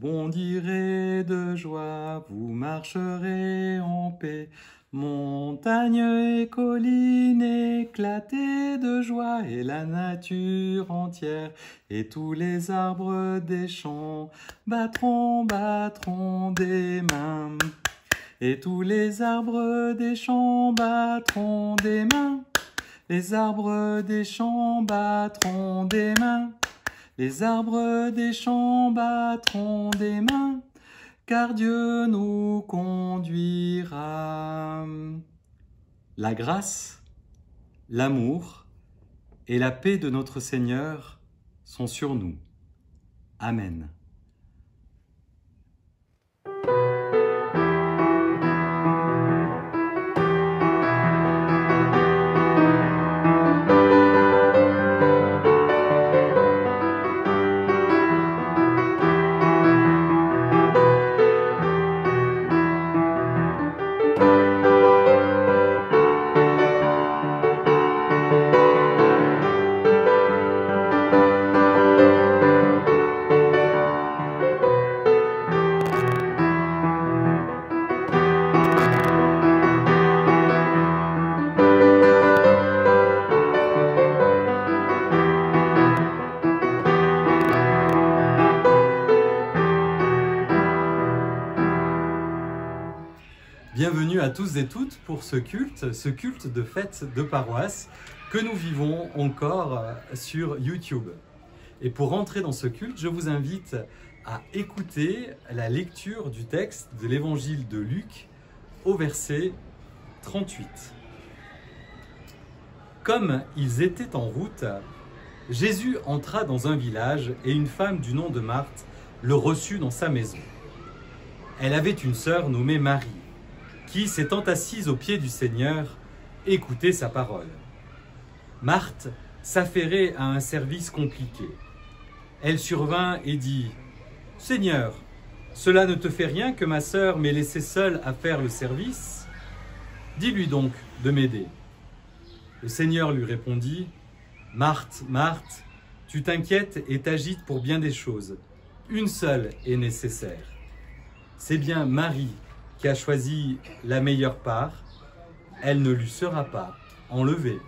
bondirez de joie, vous marcherez en paix. Montagnes et collines éclatées de joie, et la nature entière, et tous les arbres des champs battront des mains. Et tous les arbres des champs battront des mains. Les arbres des champs battront des mains. Les arbres des champs battront des mains, car Dieu nous conduira. La grâce, l'amour et la paix de notre Seigneur sont sur nous. Amen. Bienvenue à tous et toutes pour ce culte de fête de paroisse que nous vivons encore sur YouTube. Et pour rentrer dans ce culte, je vous invite à écouter la lecture du texte de l'évangile de Luc au verset 38. Comme ils étaient en route, Jésus entra dans un village et une femme du nom de Marthe le reçut dans sa maison. Elle avait une sœur nommée Marie, qui, s'étant assise aux pieds du Seigneur, écoutait sa parole. Marthe s'affairait à un service compliqué. Elle survint et dit « Seigneur, cela ne te fait rien que ma sœur m'ait laissé seule à faire le service? Dis-lui donc de m'aider. » Le Seigneur lui répondit « Marthe, Marthe, tu t'inquiètes et t'agites pour bien des choses. Une seule est nécessaire. C'est bien Marie qui a choisi la meilleure part, elle ne lui sera pas enlevée. »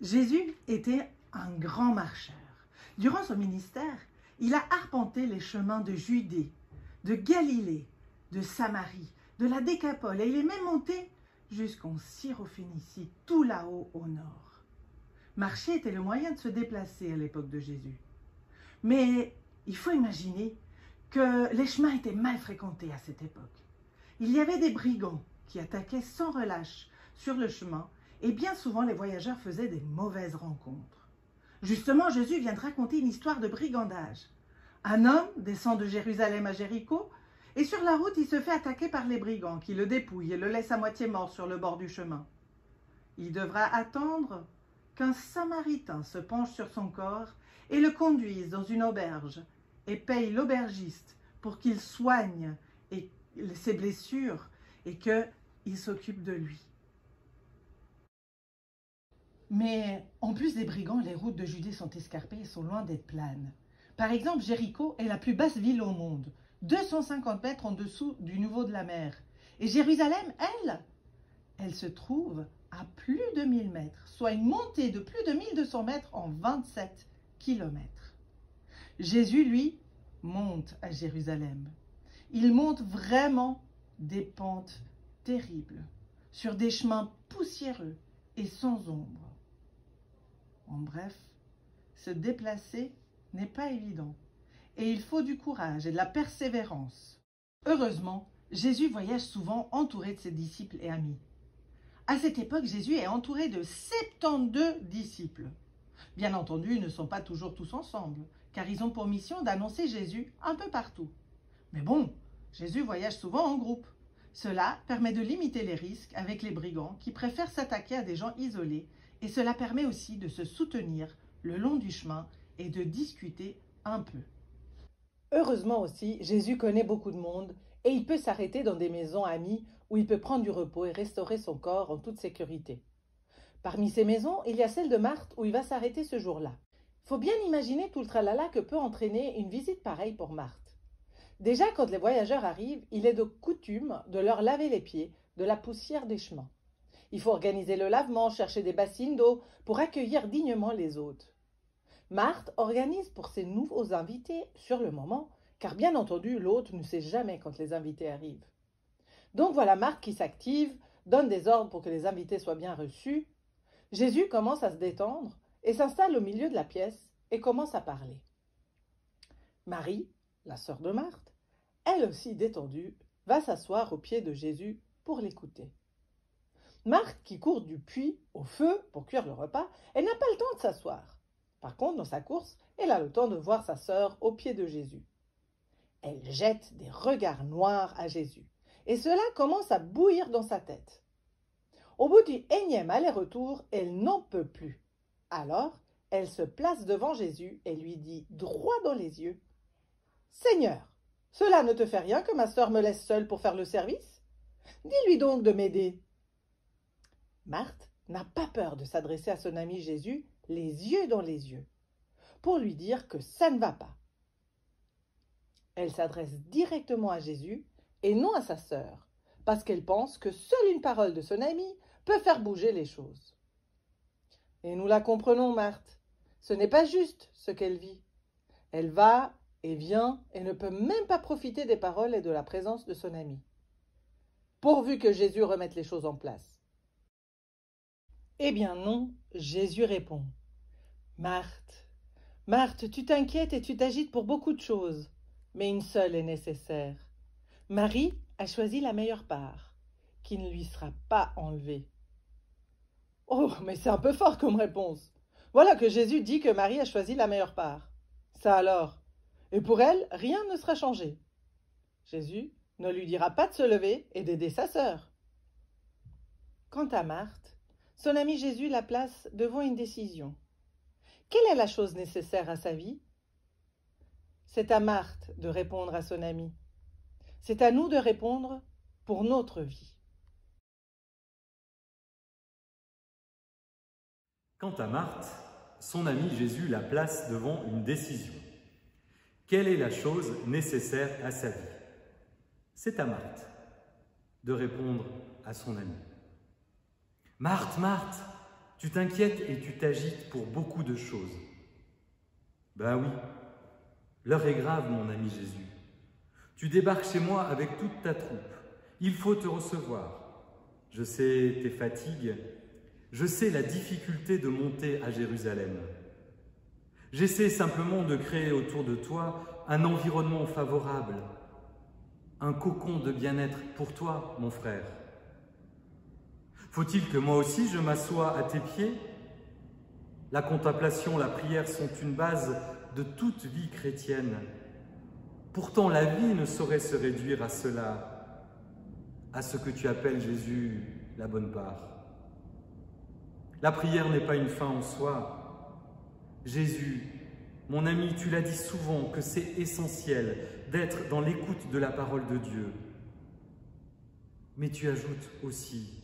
Jésus était un grand marcheur. Durant son ministère, il a arpenté les chemins de Judée, de Galilée, de Samarie, de la Décapole, et il est même monté jusqu'en Syrophénicie, tout là-haut au nord. Marcher était le moyen de se déplacer à l'époque de Jésus. Mais il faut imaginer que les chemins étaient mal fréquentés à cette époque. Il y avait des brigands qui attaquaient sans relâche sur le chemin, et bien souvent les voyageurs faisaient des mauvaises rencontres. Justement, Jésus vient de raconter une histoire de brigandage. Un homme descend de Jérusalem à Jéricho, et sur la route, il se fait attaquer par les brigands qui le dépouillent et le laissent à moitié mort sur le bord du chemin. Il devra attendre qu'un Samaritain se penche sur son corps et le conduise dans une auberge et paye l'aubergiste pour qu'il soigne ses blessures et qu'il s'occupe de lui. Mais en plus des brigands, les routes de Judée sont escarpées et sont loin d'être planes. Par exemple, Jéricho est la plus basse ville au monde, 250 mètres en dessous du niveau de la mer. Et Jérusalem, elle se trouve à plus de 1000 mètres, soit une montée de plus de 1200 mètres en 27 kilomètres. Jésus, lui, monte à Jérusalem. Il monte vraiment des pentes terribles, sur des chemins poussiéreux et sans ombre. En bref, se déplacer n'est pas évident et il faut du courage et de la persévérance. Heureusement, Jésus voyage souvent entouré de ses disciples et amis. À cette époque, Jésus est entouré de 72 disciples. Bien entendu, ils ne sont pas toujours tous ensemble, car ils ont pour mission d'annoncer Jésus un peu partout. Mais bon, Jésus voyage souvent en groupe. Cela permet de limiter les risques avec les brigands qui préfèrent s'attaquer à des gens isolés et cela permet aussi de se soutenir le long du chemin et de discuter un peu. Heureusement aussi, Jésus connaît beaucoup de monde et il peut s'arrêter dans des maisons amies où il peut prendre du repos et restaurer son corps en toute sécurité. Parmi ces maisons, il y a celle de Marthe où il va s'arrêter ce jour-là. Il faut bien imaginer tout le tralala que peut entraîner une visite pareille pour Marthe. Déjà, quand les voyageurs arrivent, il est de coutume de leur laver les pieds de la poussière des chemins. Il faut organiser le lavement, chercher des bassines d'eau pour accueillir dignement les hôtes. Marthe organise pour ses nouveaux invités sur le moment, car bien entendu, l'hôte ne sait jamais quand les invités arrivent. Donc voilà Marthe qui s'active, donne des ordres pour que les invités soient bien reçus. Jésus commence à se détendre et s'installe au milieu de la pièce et commence à parler. Marie, la sœur de Marthe, elle aussi détendue, va s'asseoir aux pieds de Jésus pour l'écouter. Marthe, qui court du puits au feu pour cuire le repas, elle n'a pas le temps de s'asseoir. Par contre, dans sa course, elle a le temps de voir sa sœur aux pieds de Jésus. Elle jette des regards noirs à Jésus, et cela commence à bouillir dans sa tête. Au bout du énième aller-retour, elle n'en peut plus. Alors, elle se place devant Jésus et lui dit droit dans les yeux « Seigneur, cela ne te fait rien que ma sœur me laisse seule pour faire le service? Dis-lui donc de m'aider. » Marthe n'a pas peur de s'adresser à son ami Jésus les yeux dans les yeux, pour lui dire que ça ne va pas. Elle s'adresse directement à Jésus et non à sa sœur, parce qu'elle pense que seule une parole de son ami peut faire bouger les choses. Et nous la comprenons, Marthe. Ce n'est pas juste ce qu'elle vit. Elle va et vient et ne peut même pas profiter des paroles et de la présence de son ami. Pourvu que Jésus remette les choses en place. Eh bien non, Jésus répond. Marthe, Marthe, tu t'inquiètes et tu t'agites pour beaucoup de choses, mais une seule est nécessaire. Marie a choisi la meilleure part, qui ne lui sera pas enlevée. Oh, mais c'est un peu fort comme réponse. Voilà que Jésus dit que Marie a choisi la meilleure part. Ça alors. Et pour elle, rien ne sera changé. Jésus ne lui dira pas de se lever et d'aider sa sœur. Quant à Marthe, son ami Jésus la place devant une décision. Quelle est la chose nécessaire à sa vie? C'est à Marthe de répondre à son ami. C'est à nous de répondre pour notre vie. Quant à Marthe, son ami Jésus la place devant une décision. Quelle est la chose nécessaire à sa vie? C'est à Marthe de répondre à son ami. Marthe, Marthe, tu t'inquiètes et tu t'agites pour beaucoup de choses. Ben oui, l'heure est grave, mon ami Jésus. Tu débarques chez moi avec toute ta troupe. Il faut te recevoir. Je sais tes fatigues. Je sais la difficulté de monter à Jérusalem. J'essaie simplement de créer autour de toi un environnement favorable, un cocon de bien-être pour toi, mon frère. Faut-il que moi aussi je m'assoie à tes pieds? La contemplation, la prière sont une base de toute vie chrétienne. Pourtant, la vie ne saurait se réduire à cela, à ce que tu appelles, Jésus, la bonne part. La prière n'est pas une fin en soi. Jésus, mon ami, tu l'as dit souvent que c'est essentiel d'être dans l'écoute de la parole de Dieu. Mais tu ajoutes aussi,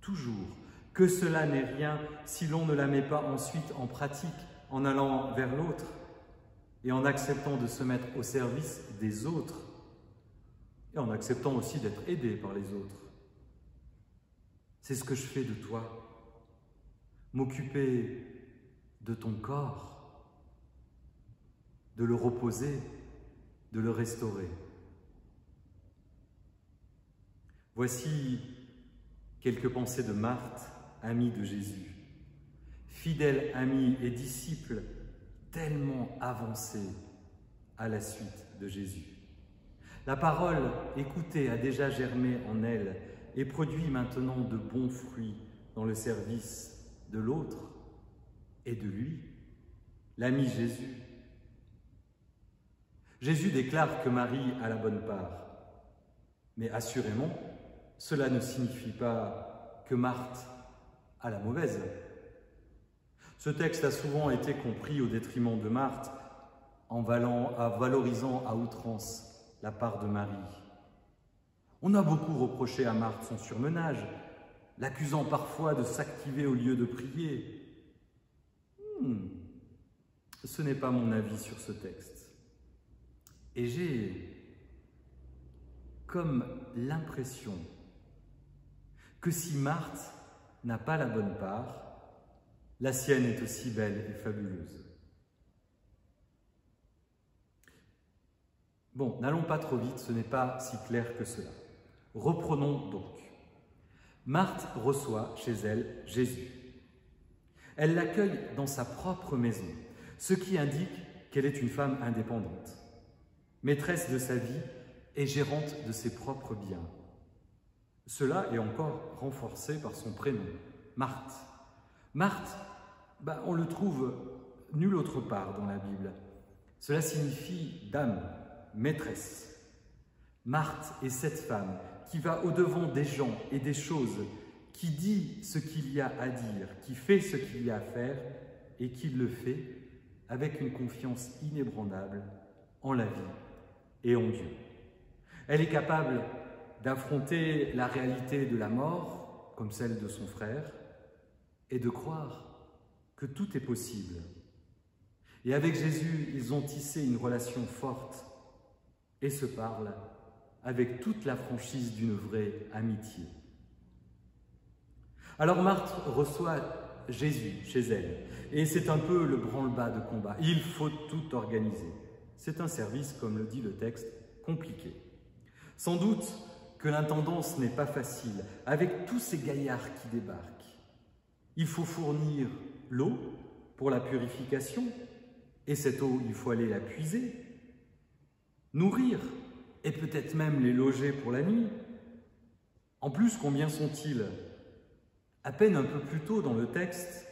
toujours, que cela n'est rien si l'on ne la met pas ensuite en pratique en allant vers l'autre et en acceptant de se mettre au service des autres et en acceptant aussi d'être aidé par les autres. C'est ce que je fais de toi, m'occuper de ton corps, de le reposer, de le restaurer. Voici quelques pensées de Marthe, amie de Jésus, fidèle amie et disciple tellement avancée à la suite de Jésus. La parole écoutée a déjà germé en elle et produit maintenant de bons fruits dans le service de l'autre et de lui, l'ami Jésus. Jésus déclare que Marie a la bonne part, mais assurément, cela ne signifie pas que Marthe a la mauvaise. Ce texte a souvent été compris au détriment de Marthe, en valorisant à outrance la part de Marie. On a beaucoup reproché à Marthe son surmenage, l'accusant parfois de s'activer au lieu de prier. Ce n'est pas mon avis sur ce texte. Et j'ai comme l'impression que si Marthe n'a pas la bonne part, la sienne est aussi belle et fabuleuse. Bon, n'allons pas trop vite, ce n'est pas si clair que cela. Reprenons donc. Marthe reçoit chez elle Jésus. Elle l'accueille dans sa propre maison, ce qui indique qu'elle est une femme indépendante, maîtresse de sa vie et gérante de ses propres biens. Cela est encore renforcé par son prénom, Marthe. Marthe, on le trouve nulle autre part dans la Bible. Cela signifie dame, maîtresse. Marthe est cette femme qui va au-devant des gens et des choses, qui dit ce qu'il y a à dire, qui fait ce qu'il y a à faire et qui le fait avec une confiance inébranlable en la vie et en Dieu. Elle est capable d'affronter la réalité de la mort, comme celle de son frère, et de croire que tout est possible. Et avec Jésus, ils ont tissé une relation forte et se parlent avec toute la franchise d'une vraie amitié. Alors Marthe reçoit Jésus chez elle, et c'est un peu le branle-bas de combat. Il faut tout organiser. C'est un service, comme le dit le texte, compliqué. Sans doute que l'intendance n'est pas facile, avec tous ces gaillards qui débarquent. Il faut fournir l'eau pour la purification, et cette eau, il faut aller la puiser, nourrir, et peut-être même les loger pour la nuit. En plus, combien sont-ils? À peine un peu plus tôt dans le texte,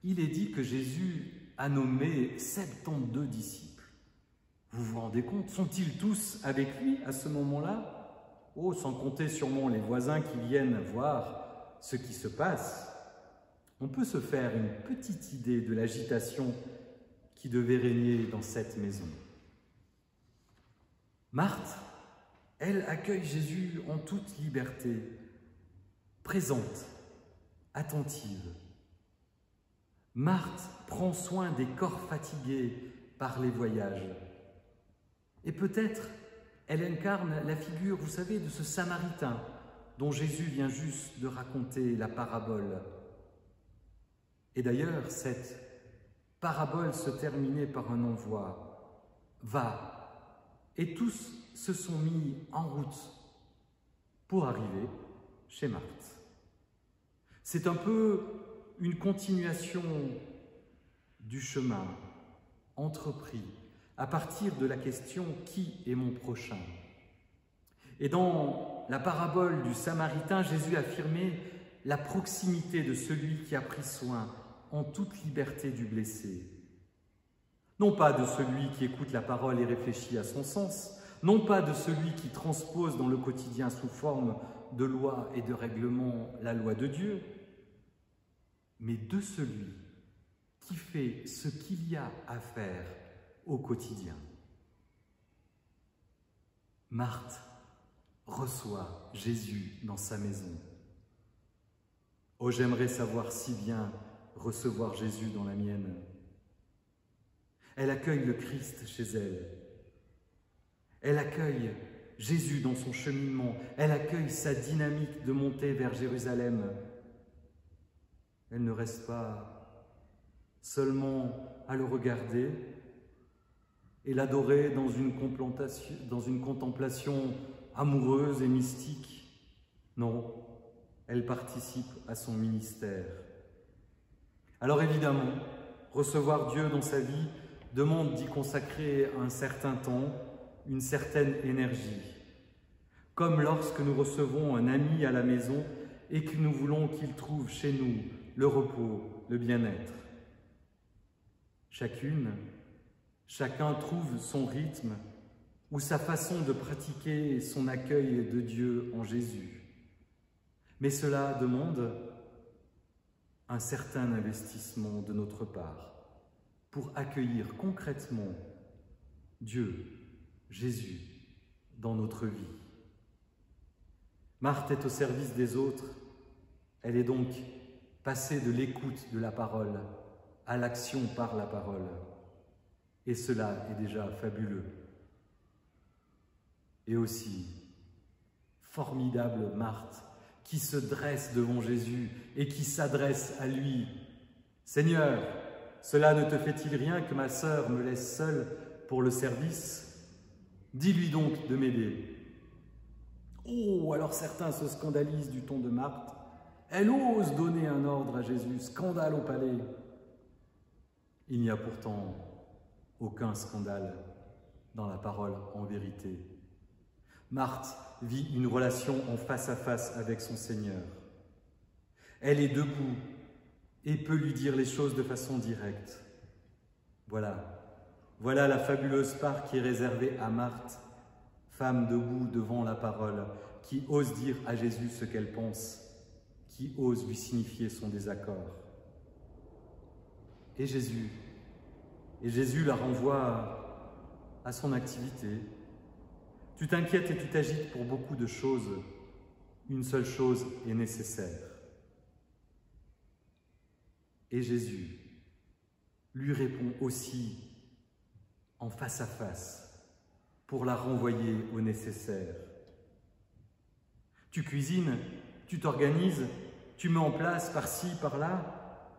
il est dit que Jésus a nommé 72 disciples. Vous vous rendez compte? Sont-ils tous avec lui à ce moment-là? Oh, sans compter sûrement les voisins qui viennent voir ce qui se passe. On peut se faire une petite idée de l'agitation qui devait régner dans cette maison. Marthe, elle accueille Jésus en toute liberté, présente, attentive. Marthe prend soin des corps fatigués par les voyages. Et peut-être, elle incarne la figure, vous savez, de ce Samaritain dont Jésus vient juste de raconter la parabole. Et d'ailleurs, cette parabole se terminait par un envoi. Va. Et tous se sont mis en route pour arriver chez Marthe. C'est un peu une continuation du chemin entrepris à partir de la question « Qui est mon prochain ?» Et dans la parabole du Samaritain, Jésus affirmait la proximité de celui qui a pris soin en toute liberté du blessé. Non pas de celui qui écoute la parole et réfléchit à son sens, non pas de celui qui transpose dans le quotidien sous forme de loi et de règlement la loi de Dieu, mais de celui qui fait ce qu'il y a à faire au quotidien. Marthe reçoit Jésus dans sa maison. Oh, j'aimerais savoir si bien recevoir Jésus dans la mienne. Elle accueille le Christ chez elle. Elle accueille Jésus dans son cheminement. Elle accueille sa dynamique de montée vers Jérusalem. Elle ne reste pas seulement à le regarder et l'adorer dans une contemplation amoureuse et mystique. Non, elle participe à son ministère. Alors évidemment, recevoir Dieu dans sa vie demande d'y consacrer un certain temps, une certaine énergie. Comme lorsque nous recevons un ami à la maison et que nous voulons qu'il trouve chez nous le repos, le bien-être. Chacun trouve son rythme ou sa façon de pratiquer son accueil de Dieu en Jésus. Mais cela demande un certain investissement de notre part pour accueillir concrètement Dieu, Jésus, dans notre vie. Marthe est au service des autres. Elle est donc passée de l'écoute de la parole à l'action par la parole. Et cela est déjà fabuleux. Et aussi, formidable Marthe, qui se dresse devant Jésus et qui s'adresse à lui. « Seigneur, cela ne te fait-il rien que ma sœur me laisse seule pour le service? Dis-lui donc de m'aider. » Oh, alors certains se scandalisent du ton de Marthe. Elle ose donner un ordre à Jésus, scandale au palais. Il n'y a pourtant aucun scandale dans la parole en vérité. Marthe vit une relation en face à face avec son Seigneur. Elle est debout et peut lui dire les choses de façon directe. Voilà la fabuleuse part qui est réservée à Marthe, femme debout devant la parole, qui ose dire à Jésus ce qu'elle pense, qui ose lui signifier son désaccord. Et Jésus la renvoie à son activité. Tu t'inquiètes et tu t'agites pour beaucoup de choses. Une seule chose est nécessaire. Et Jésus lui répond aussi en face à face pour la renvoyer au nécessaire. Tu cuisines, tu t'organises, tu mets en place par-ci, par-là.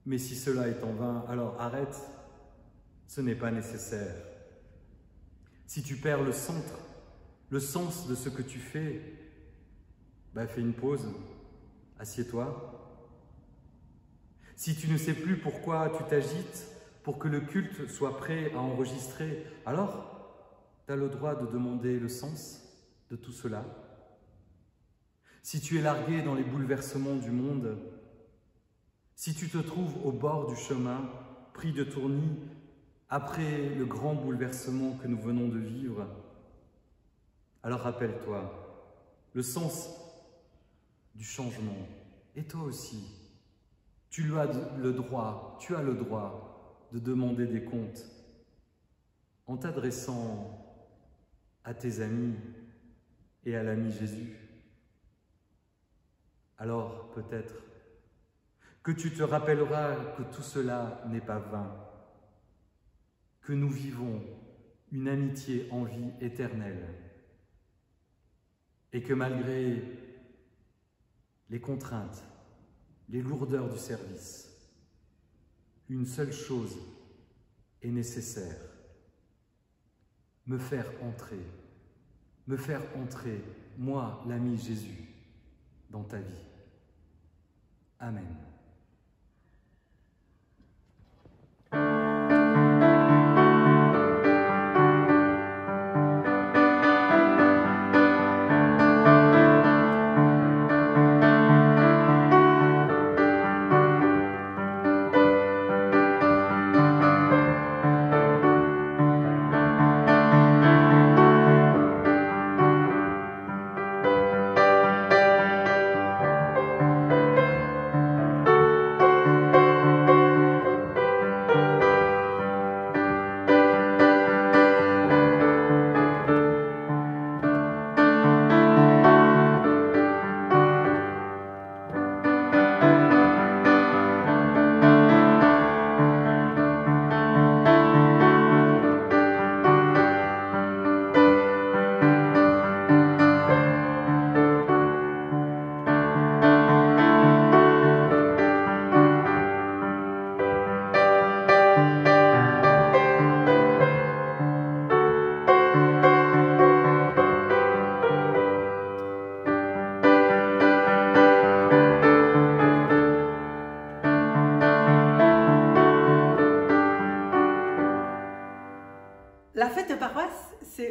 Mais si cela est en vain, alors arrête, ce n'est pas nécessaire. Si tu perds le centre, le sens de ce que tu fais, fais une pause, assieds-toi. Si tu ne sais plus pourquoi tu t'agites pour que le culte soit prêt à enregistrer, alors tu as le droit de demander le sens de tout cela. Si tu es largué dans les bouleversements du monde, si tu te trouves au bord du chemin, pris de tournis, après le grand bouleversement que nous venons de vivre, alors rappelle-toi, le sens du changement, et toi aussi, tu as le droit de demander des comptes en t'adressant à tes amis et à l'ami Jésus. Alors peut-être que tu te rappelleras que tout cela n'est pas vain, que nous vivons une amitié en vie éternelle et que malgré les contraintes, les lourdeurs du service, une seule chose est nécessaire, me faire entrer, moi, l'ami Jésus, dans ta vie. Amen.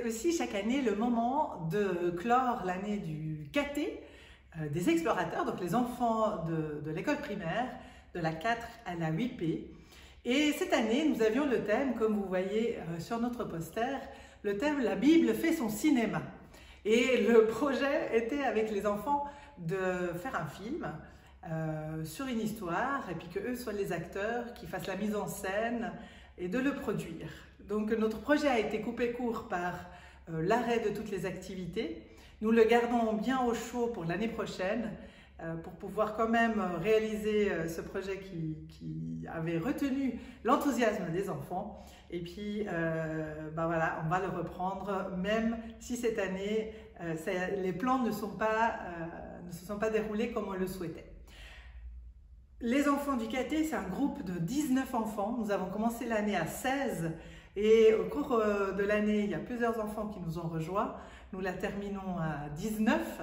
aussi chaque année le moment de clore l'année du caté des explorateurs, donc les enfants de l'école primaire, de la 4 à la 8P. Et cette année, nous avions le thème, comme vous voyez sur notre poster, le thème « La Bible fait son cinéma ». Et le projet était avec les enfants de faire un film sur une histoire et puis qu'eux soient les acteurs, qui fassent la mise en scène et de le produire. Donc notre projet a été coupé court par l'arrêt de toutes les activités. Nous le gardons bien au chaud pour l'année prochaine pour pouvoir quand même réaliser ce projet qui avait retenu l'enthousiasme des enfants. Et puis, voilà, on va le reprendre, même si cette année, les plans ne se sont pas déroulés comme on le souhaitait. Les enfants du caté, c'est un groupe de 19 enfants. Nous avons commencé l'année à 16 et au cours de l'année, il y a plusieurs enfants qui nous ont rejoints. Nous la terminons à 19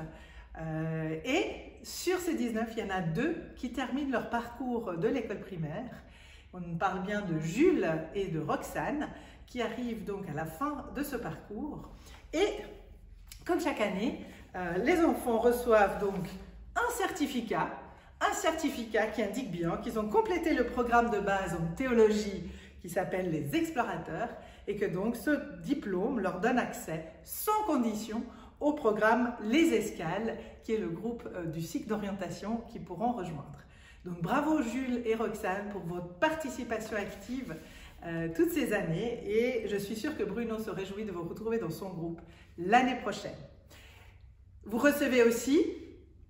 et sur ces 19, il y en a 2 qui terminent leur parcours de l'école primaire. On parle bien de Jules et de Roxane qui arrivent donc à la fin de ce parcours. Et comme chaque année, les enfants reçoivent donc un certificat qui indique bien qu'ils ont complété le programme de base en théologie qui s'appelle les explorateurs et que donc ce diplôme leur donne accès sans condition au programme Les Escales qui est le groupe du cycle d'orientation qu'ils pourront rejoindre. Donc bravo Jules et Roxane pour votre participation active toutes ces années et je suis sûre que Bruno se réjouit de vous retrouver dans son groupe l'année prochaine. Vous recevez aussi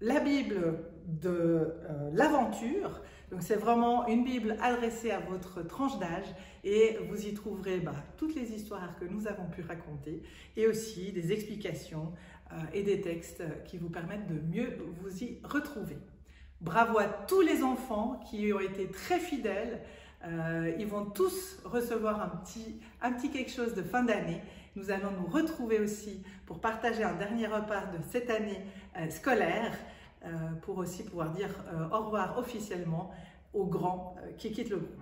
la Bible de l'aventure, donc c'est vraiment une Bible adressée à votre tranche d'âge et vous y trouverez toutes les histoires que nous avons pu raconter et aussi des explications et des textes qui vous permettent de mieux vous y retrouver. Bravo à tous les enfants qui ont été très fidèles. Ils vont tous recevoir un petit quelque chose de fin d'année. Nous allons nous retrouver aussi pour partager un dernier repas de cette année scolaire pour aussi pouvoir dire au revoir officiellement aux grands qui quittent le groupe.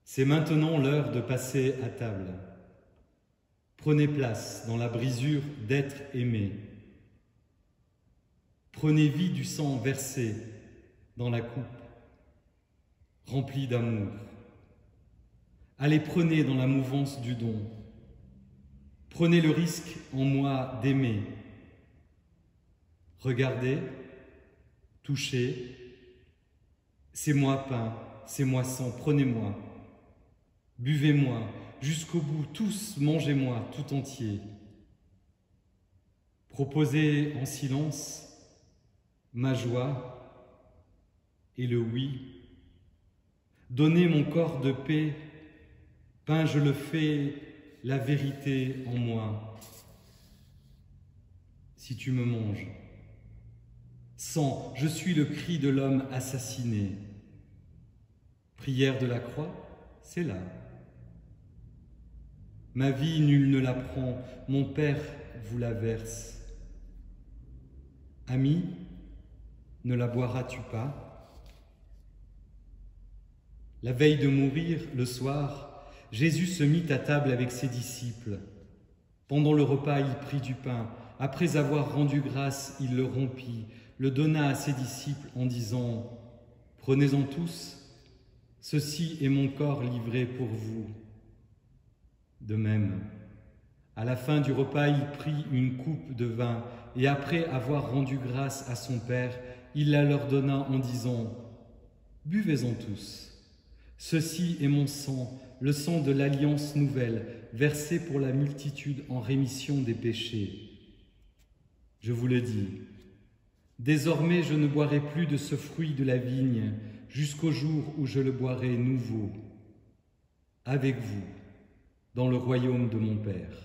C'est maintenant l'heure de passer à table. Prenez place dans la brisure d'être aimé. Prenez vie du sang versé dans la coupe, remplie d'amour. Allez, prenez dans la mouvance du don. Prenez le risque en moi d'aimer. Regardez, touchez. C'est moi pain, c'est moi sang, prenez-moi. Buvez-moi, jusqu'au bout, tous, mangez-moi tout entier. Proposez en silence ma joie et le oui. Donnez mon corps de paix, pain je le fais, la vérité en moi. Si tu me manges, sang, je suis le cri de l'homme assassiné. Prière de la croix, c'est là. Ma vie, nul ne la prend, mon Père vous la verse. Ami, ne la boiras-tu pas? La veille de mourir, le soir, Jésus se mit à table avec ses disciples. Pendant le repas, il prit du pain. Après avoir rendu grâce, il le rompit, le donna à ses disciples en disant « Prenez-en tous, ceci est mon corps livré pour vous. » De même, à la fin du repas, il prit une coupe de vin et après avoir rendu grâce à son Père, il la leur donna en disant « Buvez-en tous, ceci est mon sang, le sang de l'alliance nouvelle, versé pour la multitude en rémission des péchés. Je vous le dis, désormais je ne boirai plus de ce fruit de la vigne jusqu'au jour où je le boirai nouveau, avec vous, dans le royaume de mon Père. »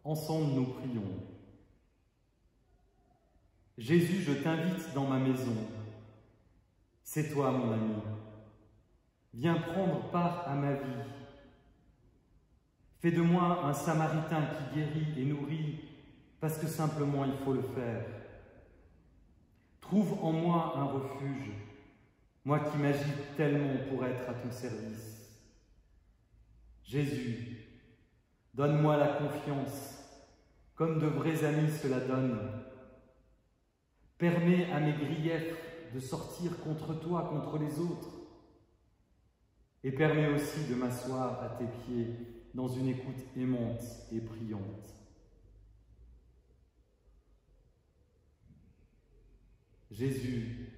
Ensemble, nous prions. Jésus, je t'invite dans ma maison. C'est toi, mon ami. Viens prendre part à ma vie. Fais de moi un Samaritain qui guérit et nourrit, parce que simplement il faut le faire. Trouve en moi un refuge, moi qui m'agite tellement pour être à ton service. Jésus, donne-moi la confiance, comme de vrais amis se la donnent. Permets à mes griefs de sortir contre toi, contre les autres. Et permets aussi de m'asseoir à tes pieds dans une écoute aimante et priante. Jésus,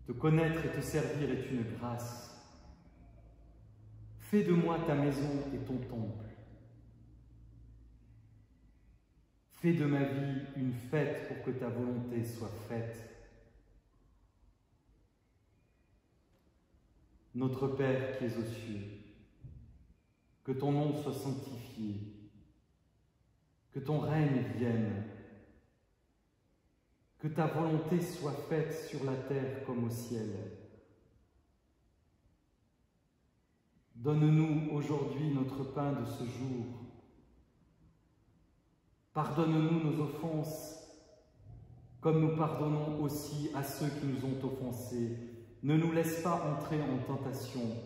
te connaître et te servir est une grâce. Fais de moi ta maison et ton temple. Fais de ma vie une fête pour que ta volonté soit faite. Notre Père qui es aux cieux, que ton nom soit sanctifié, que ton règne vienne, que ta volonté soit faite sur la terre comme au ciel. Donne-nous aujourd'hui notre pain de ce jour. Pardonne-nous nos offenses, comme nous pardonnons aussi à ceux qui nous ont offensés. Ne nous laisse pas entrer en tentation,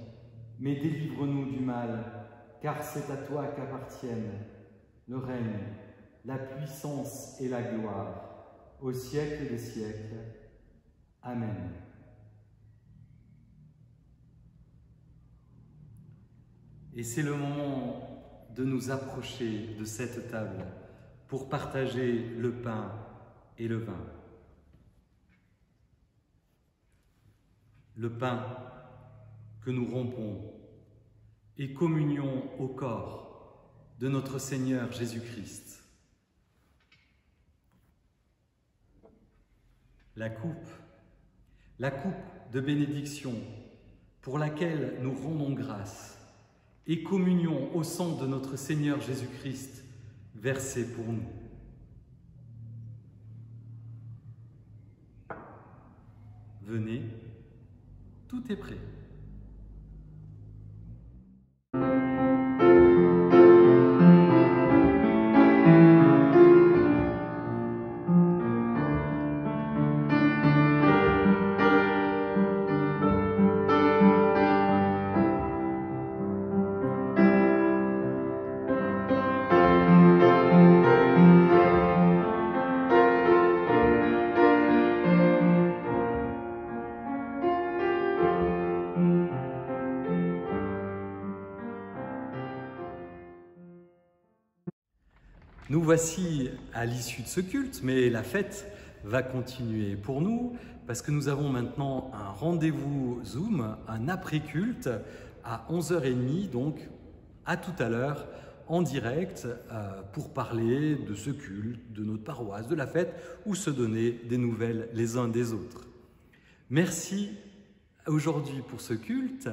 mais délivre-nous du mal, car c'est à toi qu'appartiennent le règne, la puissance et la gloire, au siècle des siècles. Amen. Et c'est le moment de nous approcher de cette table pour partager le pain et le vin. Le pain que nous rompons et communion au corps de notre Seigneur Jésus-Christ. La coupe de bénédiction pour laquelle nous rendons grâce et communion au sang de notre Seigneur Jésus-Christ versé pour nous. Venez, tout est prêt. Nous voici à l'issue de ce culte, mais la fête va continuer pour nous parce que nous avons maintenant un rendez-vous Zoom, un après-culte à 11h30, donc à tout à l'heure en direct pour parler de ce culte, de notre paroisse, de la fête ou se donner des nouvelles les uns des autres. Merci aujourd'hui pour ce culte,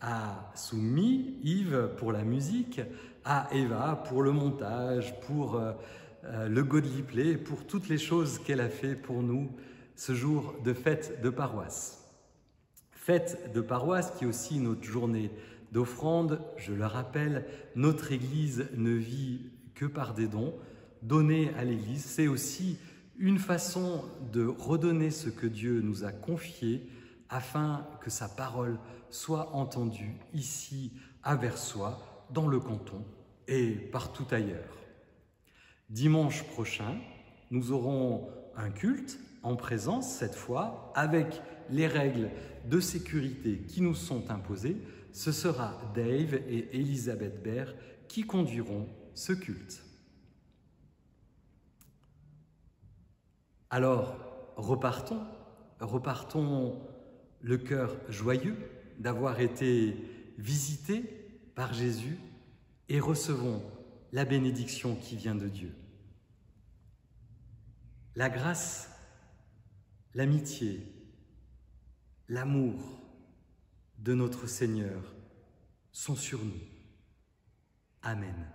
à Soumi, Yves pour la musique, à Eva pour le montage, pour le Godly Play, pour toutes les choses qu'elle a fait pour nous ce jour de fête de paroisse. Fête de paroisse qui est aussi notre journée d'offrande. Je le rappelle, notre Église ne vit que par des dons. Donner à l'Église, c'est aussi une façon de redonner ce que Dieu nous a confié afin que sa parole soit entendue ici à Versoix, dans le canton et partout ailleurs. Dimanche prochain, nous aurons un culte en présence cette fois avec les règles de sécurité qui nous sont imposées. Ce sera Dave et Elisabeth Baird qui conduiront ce culte. Alors, repartons le cœur joyeux d'avoir été visités par Jésus et recevons la bénédiction qui vient de Dieu. La grâce, l'amitié, l'amour de notre Seigneur sont sur nous. Amen.